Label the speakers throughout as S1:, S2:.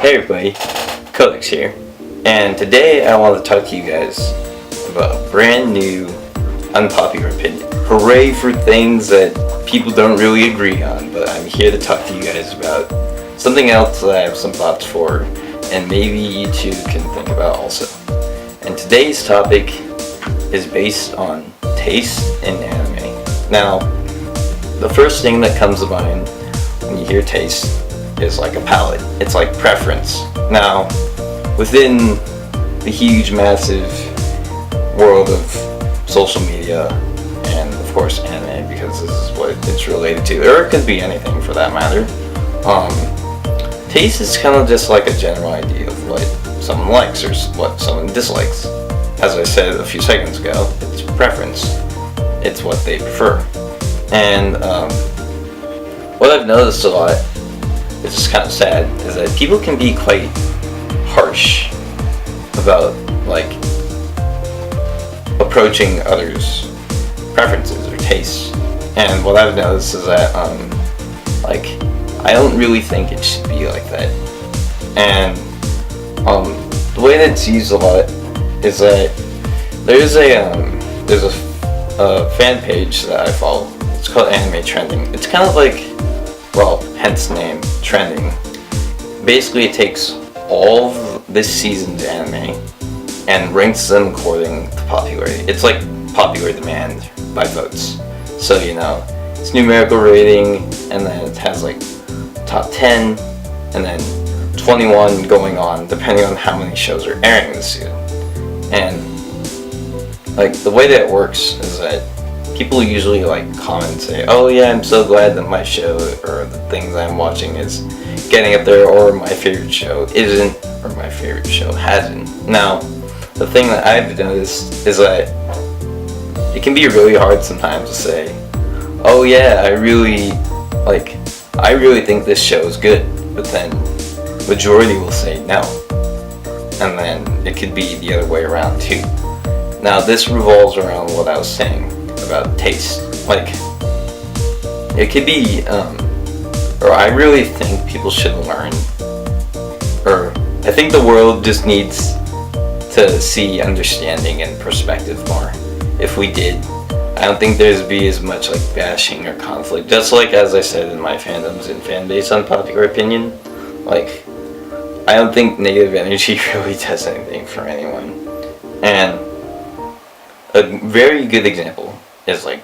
S1: Hey everybody, Codex here, and today I want to talk to you guys about a brand new unpopular opinion. Hooray for things that people don't really agree on, but I'm here to talk to you guys about something else that I have some thoughts for, and maybe you too can think about also. And today's topic is based on taste in anime. Now, the first thing that comes to mind when you hear taste is like a palette. It's like preference. Now, within the huge, massive world of social media and of course anime, because this is what it's related to, or it could be anything for that matter, taste is kind of just like a general idea of what someone likes or what someone dislikes. As I said a few seconds ago, it's preference. It's what they prefer. And what I've noticed a lot, it's just kind of sad, is that people can be quite harsh about like approaching others' preferences or tastes. And what I've noticed is that like I don't really think it should be like that. And the way that it's used a lot is that there's a fan page that I follow. It's called Anime Trending. It's kind of like, well, hence name, trending. Basically, it takes all of this season's anime and ranks them according to popularity. It's like popular demand by votes. So, it's numerical rating, and then it has like top 10, and then 21 going on, depending on how many shows are airing this season. And, like, the way that it works is that people usually like comment and say, oh yeah, I'm so glad that my show or the things I'm watching is getting up there, or my favorite show isn't, or my favorite show hasn't. Now, the thing that I've noticed is that it can be really hard sometimes to say, oh yeah, I really think this show is good, but then majority will say no. And then it could be the other way around too. Now, this revolves around what I was saying about taste. Like, it could be, or I really think people should learn, or I think the world just needs to see understanding and perspective more. If we did, I don't think there'd be as much like bashing or conflict. Just like as I said in my Fandoms and Fanbase Unpopular Opinion, like, I don't think negative energy really does anything for anyone. And a very good example is like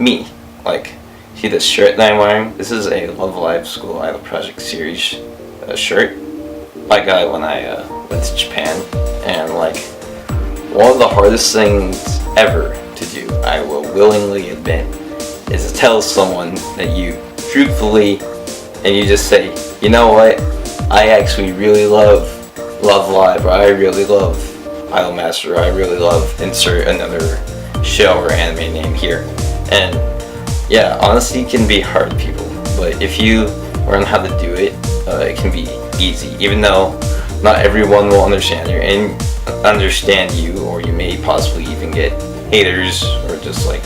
S1: me. Like, see this shirt that I'm wearing? This is a Love Live School Idol Project series shirt I got when I went to Japan. And like, one of the hardest things ever to do, I will willingly admit, is to tell someone that you truthfully, and you just say, you know what, I actually really love Love Live, or I really love Idol Master, or I really love insert another show or anime name here. And yeah, honestly, it can be hard, people, but if you learn how to do it, it can be easy, even though not everyone will understand you, or you may possibly even get haters or just like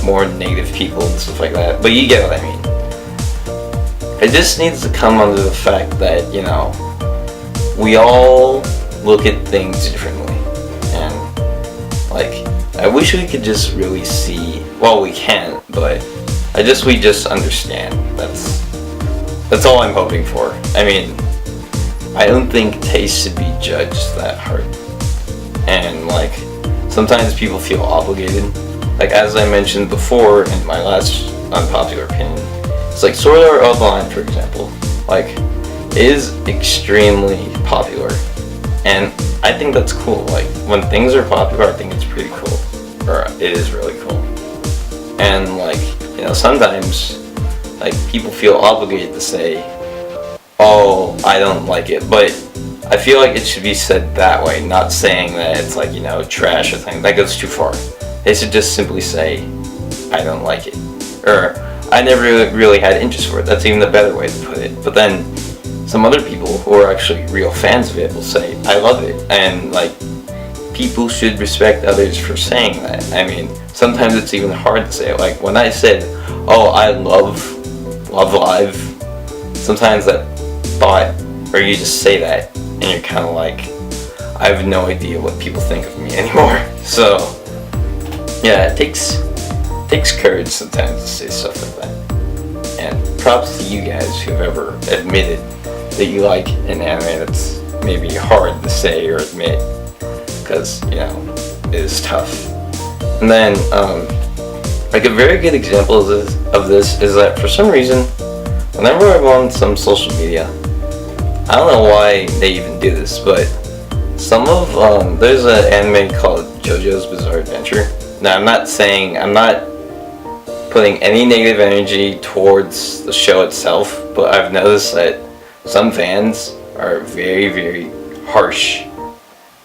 S1: more negative people and stuff like that, but you get what I mean. It just needs to come under the fact that, we all look at things differently, and like, I wish we could just really see, well, we can't, but we just understand. That's all I'm hoping for. I mean, I don't think taste should be judged that hard. And like, sometimes people feel obligated. Like, as I mentioned before in my last unpopular opinion, it's like Sword Art Online, for example, like, is extremely popular. And I think that's cool. Like, when things are popular, I think it's pretty cool. Or it is really cool. And like, sometimes like people feel obligated to say, oh, I don't like it. But I feel like it should be said that way, not saying that it's like, trash or something. That goes too far. They should just simply say, I don't like it. Or, I never really had interest for it. That's even the better way to put it. But then some other people who are actually real fans of it will say, I love it. And like, people should respect others for saying that. I mean, sometimes it's even hard to say it. Like, when I said, oh, I love Live, sometimes that thought or you just say that, and you're kind of like, I have no idea what people think of me anymore. So, yeah, it takes courage sometimes to say stuff like that. And props to you guys who've ever admitted that you like an anime that's maybe hard to say or admit, because, you know, it is tough. And then, like a very good example of this is that for some reason, whenever I'm on some social media, I don't know why they even do this, but there's an anime called JoJo's Bizarre Adventure. Now, I'm not putting any negative energy towards the show itself, but I've noticed that some fans are very, very harsh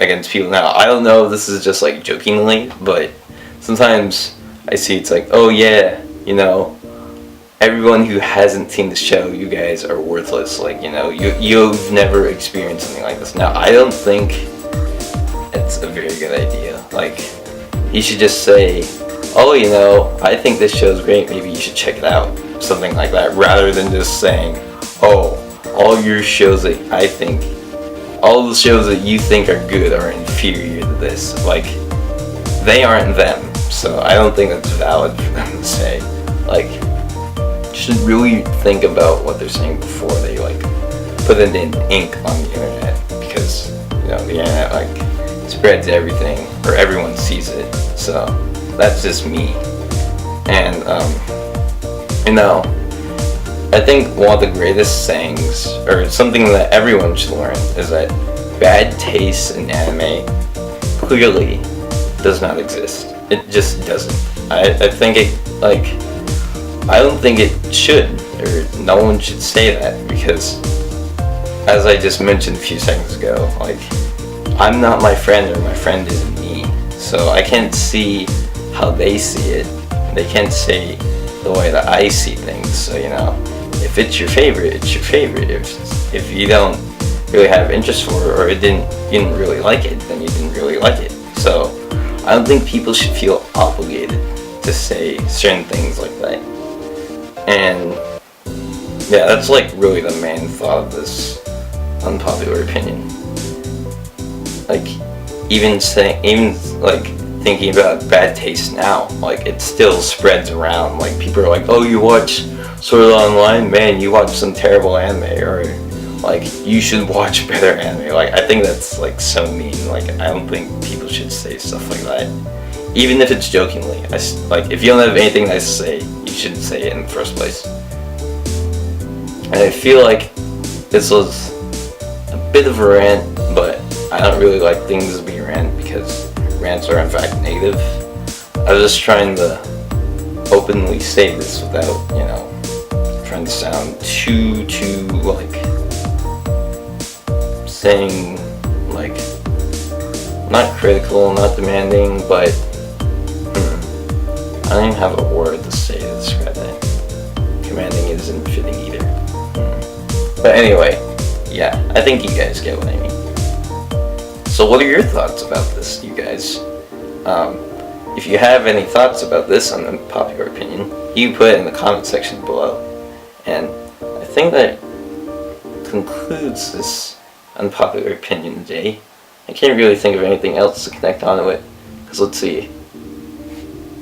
S1: against people. Now, I don't know if this is just like jokingly, but sometimes I see it's like, oh yeah, you know, everyone who hasn't seen the show, you guys are worthless. Like, you know, you've never experienced something like this. Now, I don't think it's a very good idea. Like, you should just say, oh, you know, I think this show's great, maybe you should check it out. Something like that, rather than just saying, oh, all the shows that you think are good are inferior to this. Like, they aren't them. So I don't think that's valid for them to say. Like, you should really think about what they're saying before they like put it in ink on the internet, because, you know, the internet like spreads everything, or everyone sees it. So that's just me. And you know, I think one of the greatest sayings, or something that everyone should learn, is that bad taste in anime clearly does not exist. It just doesn't. I think it, like, I don't think it should, or no one should say that, because as I just mentioned a few seconds ago, like, I'm not my friend, or my friend isn't me. So I can't see how they see it. They can't see the way that I see things. So, you know, if it's your favorite, it's your favorite. If you don't really have interest for it, or you didn't really like it, then you didn't really like it. So I don't think people should feel obligated to say certain things like that. And yeah, that's like really the main thought of this unpopular opinion. Like, even like thinking about bad taste now, like, it still spreads around. Like, people are like, oh, you watch Sword Art Online? Man, you watch some terrible anime, or like, you should watch better anime. Like, I think that's like so mean. Like, I don't think people should say stuff like that, even if it's jokingly. Like, if you don't have anything nice to say, you shouldn't say it in the first place. And I feel like this was a bit of a rant, but I don't really like things to be rant, because rants are in fact negative. I was just trying to openly say this without, you know, trying to sound too like saying, like, not critical, not demanding, but I don't even have a word to say to describe that. Commanding isn't fitting either. But anyway, yeah, I think you guys get what I mean. So what are your thoughts about this, you guys? If you have any thoughts about this unpopular opinion, you can put it in the comment section below. And I think that concludes this unpopular opinion today. I can't really think of anything else to connect onto it, because let's see,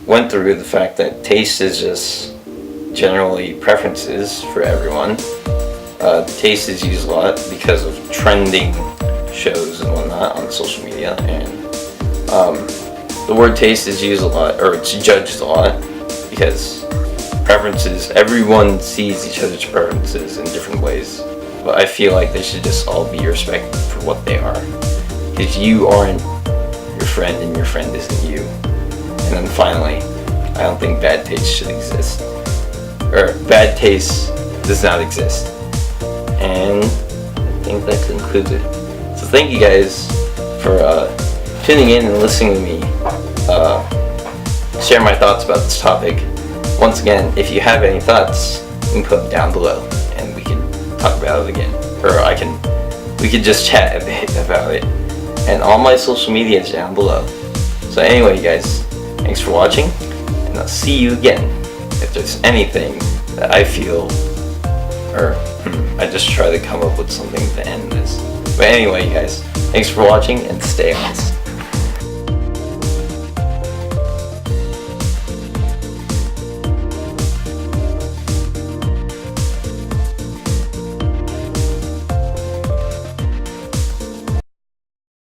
S1: went through the fact that taste is just generally preferences for everyone. Taste is used a lot because of trending shows and whatnot on social media, and the word taste is used a lot, or it's judged a lot, because preferences, everyone sees each other's preferences in different ways, but I feel like they should just all be respected for what they are, because you aren't your friend and your friend isn't you. And then finally, I don't think bad taste should exist, or bad taste does not exist. And I think that concludes it. So thank you guys for tuning in and listening to me share my thoughts about this topic. Once again, if you have any thoughts, you can put them down below and we can talk about it again. Or we could just chat a bit about it. And all my social media is down below. So anyway, you guys, thanks for watching, and I'll see you again if there's anything that I feel, or I just try to come up with something to end this. But anyway, you guys, thanks for watching and stay honest.